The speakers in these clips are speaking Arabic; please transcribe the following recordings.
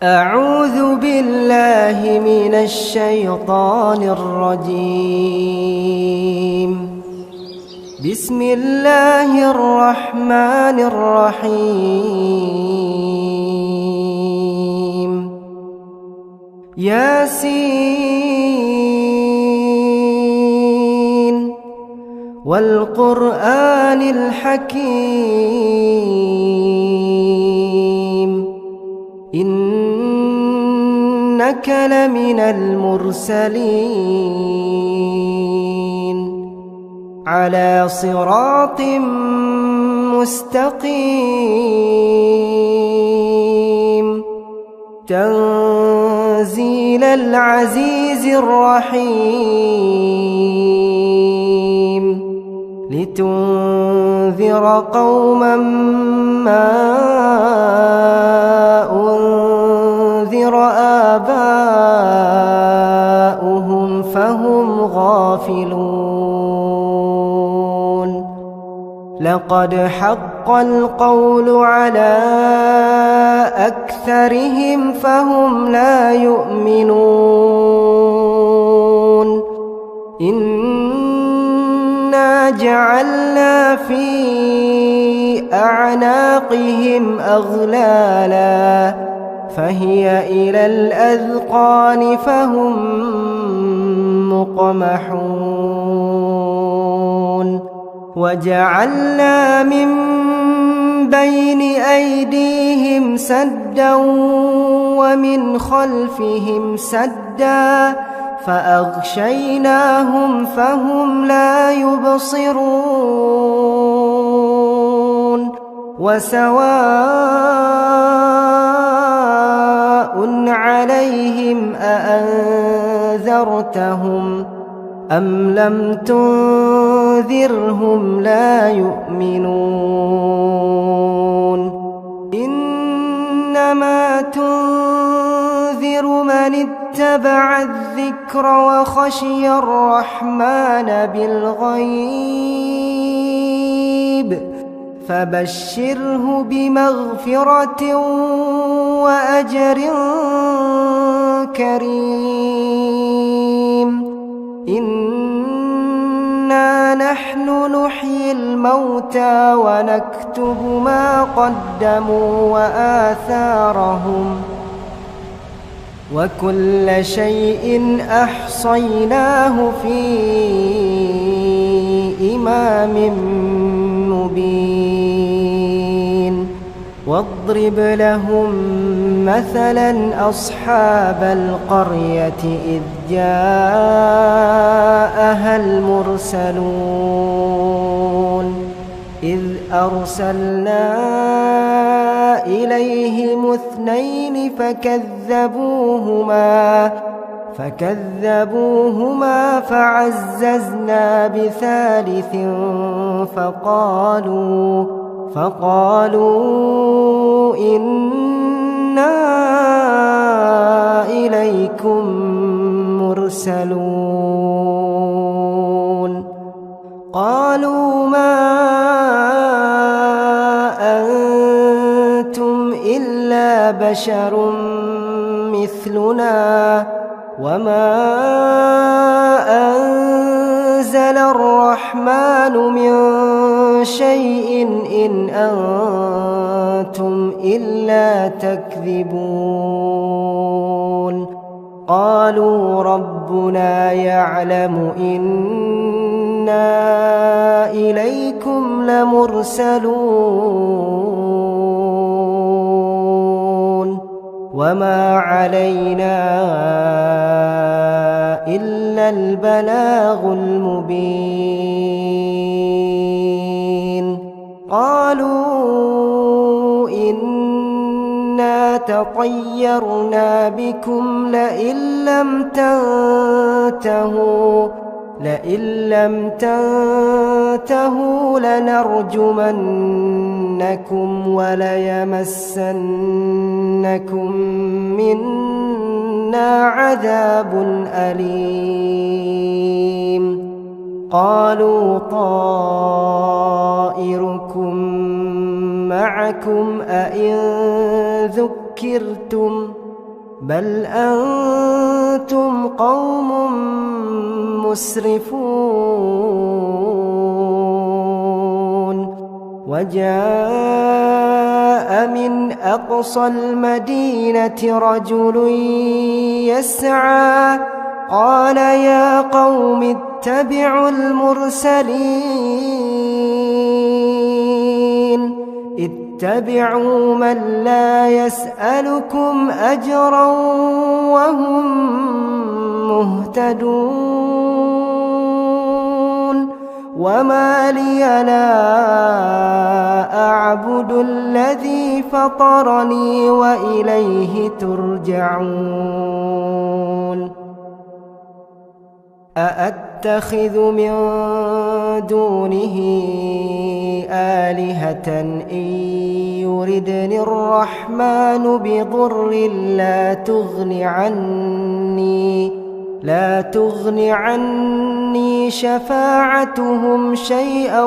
أعوذ بالله من الشيطان الرجيم. بسم الله الرحمن الرحيم. ياسين والقرآن الحكيم إنك لمن المرسلين على صراط مستقيم تنزيل العزيز الرحيم لتنذر قوما ما أنذر آباؤهم فهم غافلون. لقد حق القول على أكثرهم فهم لا يؤمنون. إنا جعلنا في أعناقهم أغلالا فهي إلى الأذقان فهم مقمحون. وجعلنا من بين أيديهم سدا ومن خلفهم سدا فأغشيناهم فهم لا يبصرون. وسواء عليهم أأنذرتهم أم لم تنذرهم لا يؤمنون. إنما تنذر من اتبع الذكر وخشي الرحمن بالغيب فبشره بمغفرة وأجر كريم. إنا نحن نحيي الموتى ونكتب ما قدموا وآثارهم وكل شيء أحصيناه في إمام مبين. واضرب لهم مثلا أصحاب القرية إذ جاءها المرسلون إذ أرسلنا إليهم اثنين فكذبوهما فعززنا بثالث فقالوا إنا إليكم مرسلون. قالوا ما أنتم إلا بشر مثلنا وما أنزل الرحمن من شيء إن أنتم إلا تكذبون. قالوا ربنا يعلم إنا إليكم لمرسلون وما علينا إلا البلاغ المبين. قالوا إنا تطيرنا بكم لئن لم تنتهوا لنرجمنكم وليمسنكم منا عذاب أليم. قالوا طائركم معكم أئن ذكرتم بل أنتم قوم مسرفون وجاء من أقصى المدينة رجل يسعى قال يا قوم اتبعوا المرسلين اتبعوا من لا يسألكم أجرا وهم مهتدون وما لي لا أعبد الذي فطرني وإليه ترجعون أأتخذ من دونه آلهة إن يردني الرحمن بضر لا تغن عني شفاعتهم شيئا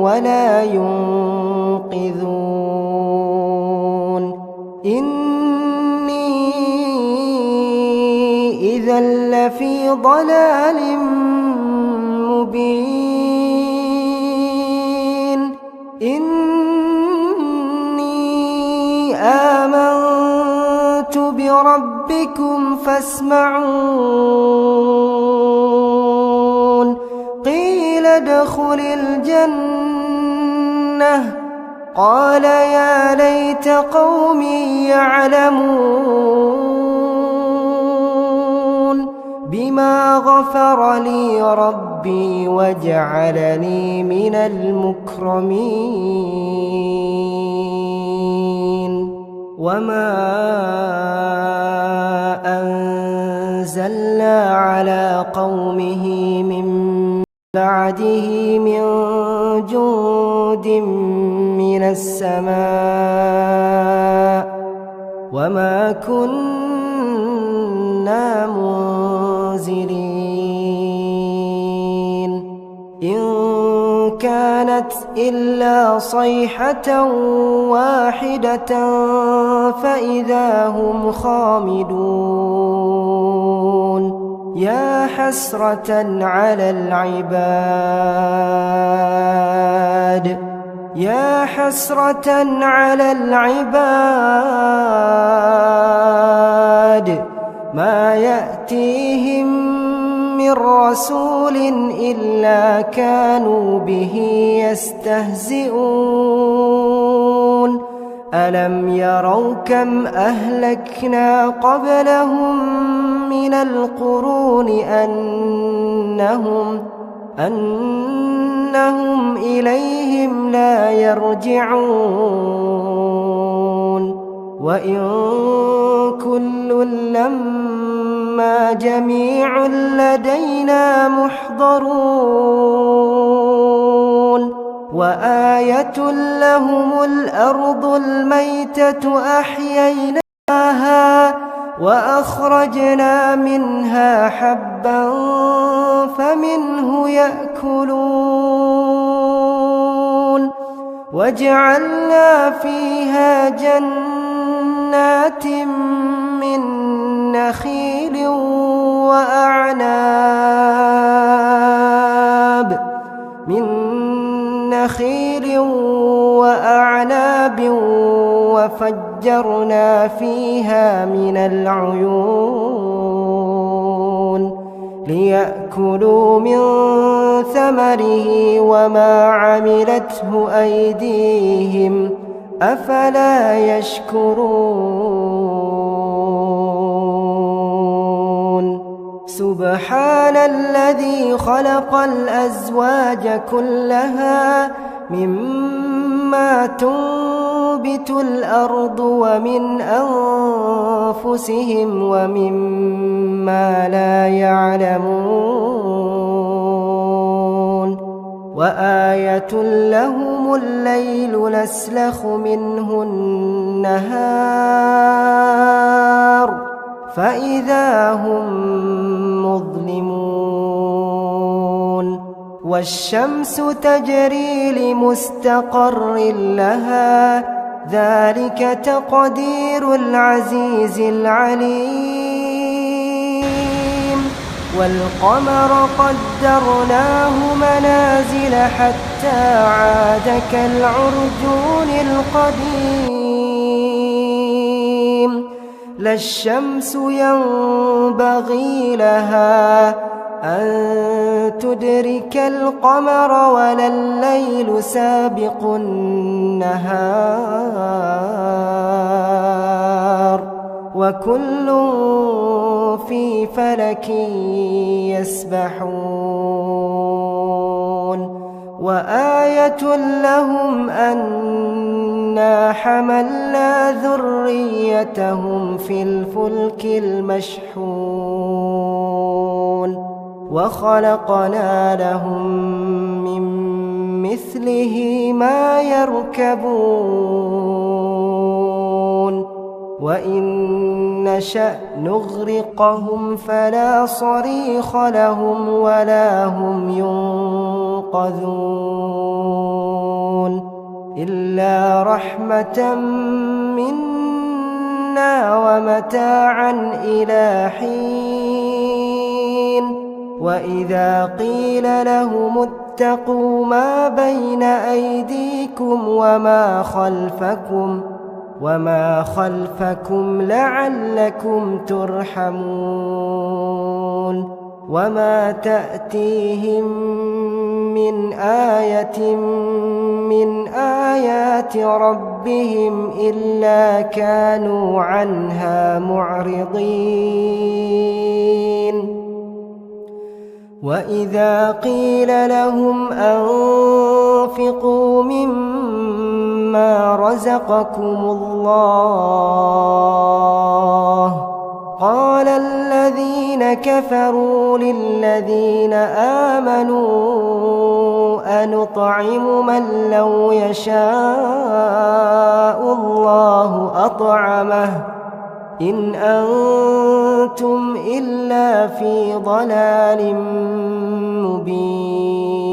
ولا ينقذون إني إذا لفي ضلال مبين إني آمنت بربكم فاسمعون قيل ادخل الجنة قال يا ليت قومي يعلمون بما غفر لي ربي وجعلني من المكرمين وما أنزلنا على قومه من بعده من جند من السماء وما كنا منزلين إن كانت إلا صيحة واحدة فإذا هم خامدون يا حسرة على العباد ما يأتيهم من رسول إلا كانوا به يستهزئون ألم يروا كم أهلكنا قبلهم من القرون أنهم إليهم لا يرجعون وإن كل لما جميع لدينا محضرون وآية لهم الأرض الميتة أحييناها وأخرجنا منها حبا فمنه يأكلون وجعلنا فيها جنات من نخيل وأعناب وفجرنا فيها من العيون ليأكلوا من ثمره وما عملته أيديهم أفلا يشكرون سبحان الذي خلق الأزواج كلها مما تنبت الأرض ومن أنفسهم ومما لا يعلمون وآية لهم الليل نسلخ منه النهار فإذا هم مظلمون والشمس تجري لمستقر لها ذلك تقدير العزيز العليم والقمر قدرناه منازل حتى عاد كالعرجون القديم لا الشمس ينبغي لها أن تدرك القمر ولا الليل سابق النهار وكل في فلك يسبحون وآية لهم أنا حملنا ذريتهم في الفلك المشحون وخلقنا لهم من مثله ما يركبون وإن نشأ نغرقهم فلا صريخ لهم ولا هم ينقذون إلا رحمة منا ومتاعا إلى حين وإذا قيل لهم اتقوا ما بين أيديكم وما خلفكم لعلكم ترحمون وما تأتيهم من آية من آيات ربهم إلا كانوا عنها معرضين وإذا قيل لهم أنفقوا مما رزقكم الله قال الذين كفروا للذين آمنوا أنطعم من لو يشاء الله أطعمه إن أنتم إلا في ضلال مبين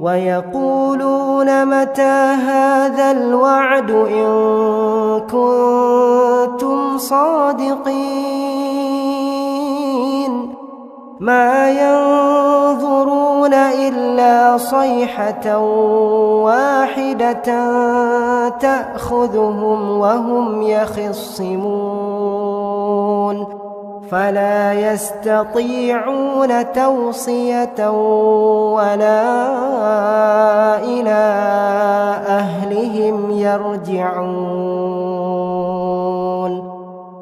ويقولون متى هذا الوعد إن كنتم صادقين ما ينظرون إلا صيحة واحدة تأخذهم وهم يخصمون فلا يستطيعون توصية ولا إلى أهلهم يرجعون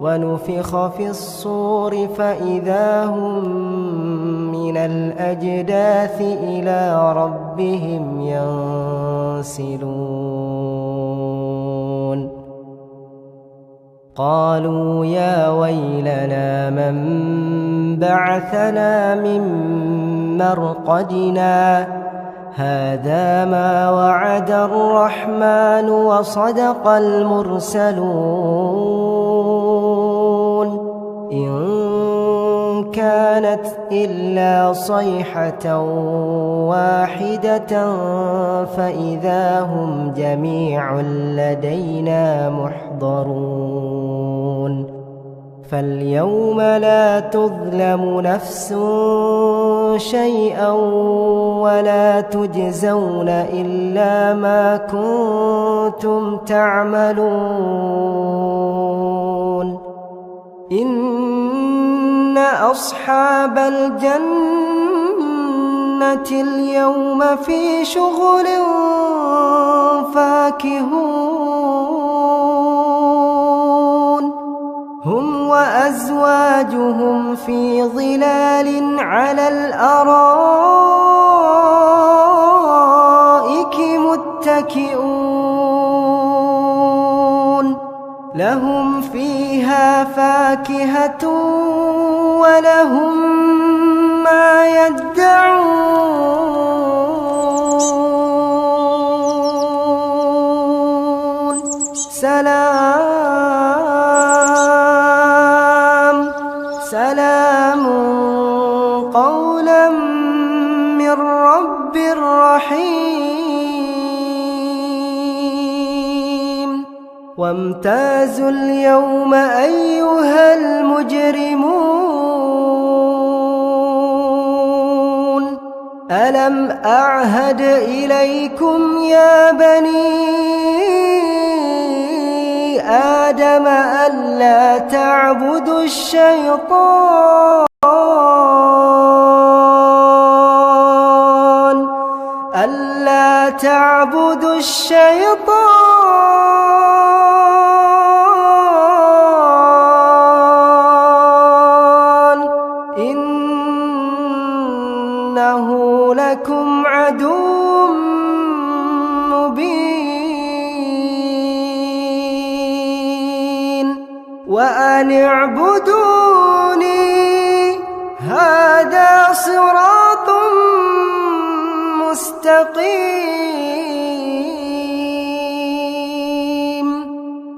ونفخ في الصور فإذا هم من الأجداث إلى ربهم ينسلون قالوا يا ويلنا من بعثنا من مرقدنا هذا ما وعد الرحمن وصدق المرسلون إن كانت إلا صيحة واحدة فإذا هم جميع لدينا محضرون فاليوم لا تظلم نفس شيئا ولا تجزون إلا ما كنتم تعملون إن أصحاب الجنة اليوم في شغل فاكهون هم وأزواجهم في ظلال على الأرائك متكئون لهم فيها فاكهة ولهم ما يدعون سلام قولا من رب رحيم وامتازوا اليوم أيها المجرمون ألم أعهد إليكم يا بني آدم ألا تعبدوا الشيطان ألا تعبدوا الشيطان إنه لكم عدو مبين وأن اعبدوني هذا صراط مستقيم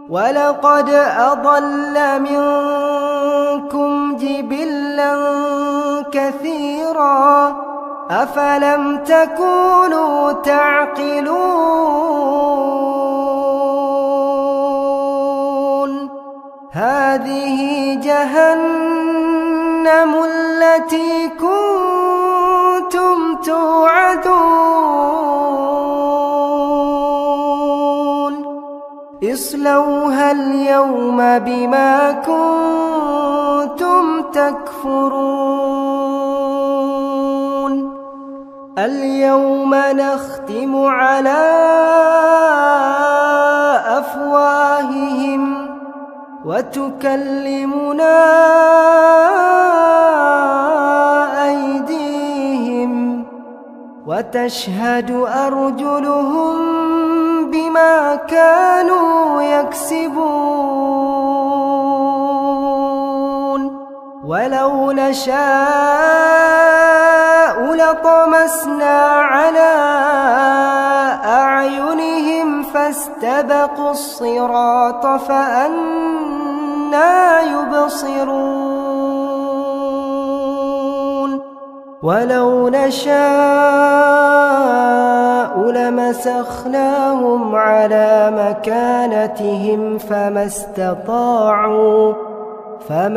ولقد أضل منكم جبلا كثيرا أفلم تكونوا تعقلون هذه جهنم التي كنتم توعدون اصلوها اليوم بما كنتم تكفرون اليوم نختم على أفواههم وتكلمنا أيديهم وتشهد أرجلهم بما كانوا يكسبون ولو نشاء لطمسنا على أعينهم فاستبقوا الصراط فأنى يبصرون ولو نشاء لمسخناهم على مكانتهم فما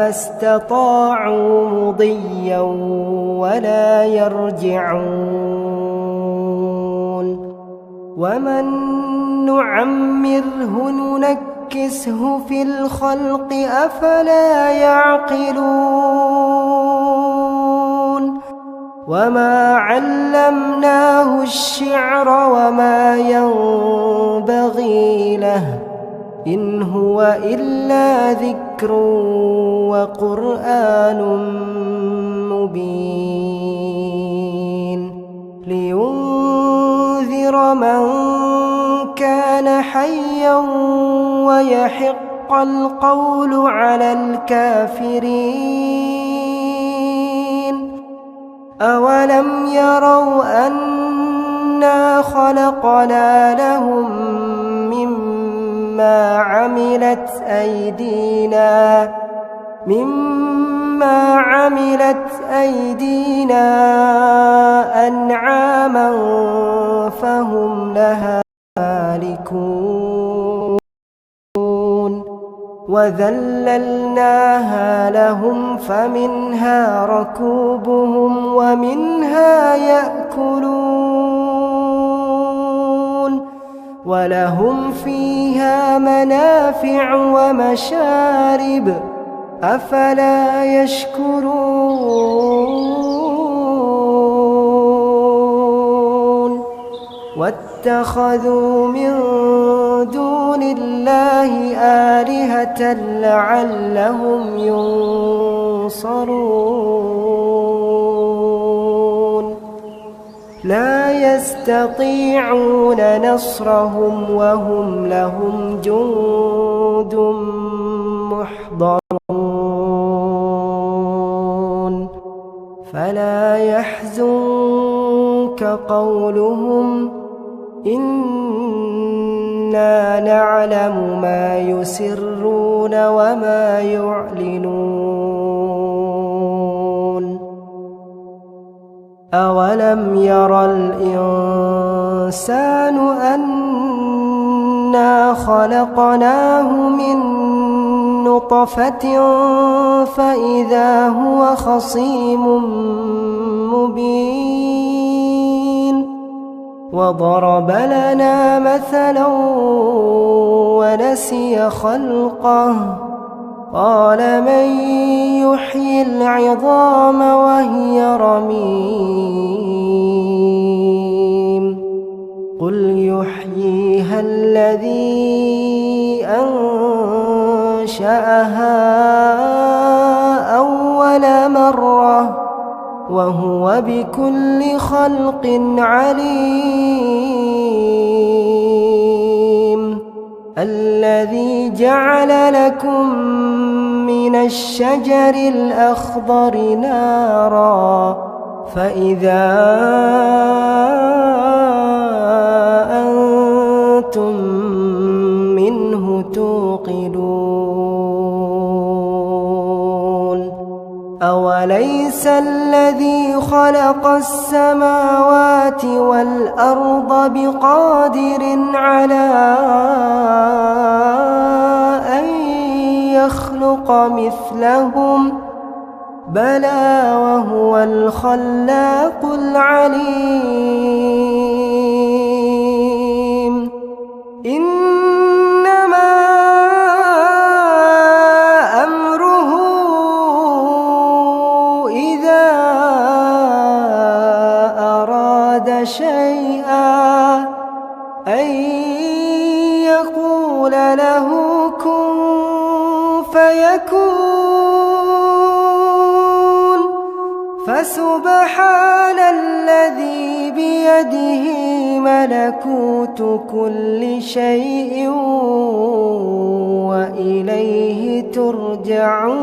استطاعوا مضيا ولا يرجعون ومن نعمره ننكسه في الخلق أفلا يعقلون وما علمناه الشعر وما ينبغي له إن هو إلا ذكر وقرآن مبين لينذر من كان حيا ويحق القول على الكافرين أولم يروا أنا خلقنا لهم مما عملت أيدينا أنعاما فهم لها مالكون وذللناها لهم فمنها ركوبهم ومنها يأكلون ولهم فيها منافع ومشارب أفلا يشكرون واتخذوا من دون الله آلهة لعلهم ينصرون لا يستطيعون نصرهم وهم لهم جند محضرون فلا يحزنك قولهم إنا نعلم ما يسرون وما يعلنون أولم ير الإنسان أنا إنا خلقناه من نطفة فإذا هو خصيم مبين وضرب لنا مثلا ونسي خلقه قال من يحيي العظام وهي رميم قل يحييها الذي أنشأها أول مرة وهو بكل خلق عليم الذي جعل لكم من الشجر الأخضر نارا فإذا أنتم منه توقدون أوليس الذي خلق السماوات والأرض بقادر على أن يخلق مثلهم بلى وهو الخلاق العليم إنما أمره إذا أراد شيئا أن يقول له كن فيكون فسبحان الذي بيده ملكوت كل شيء وإليه ترجعون.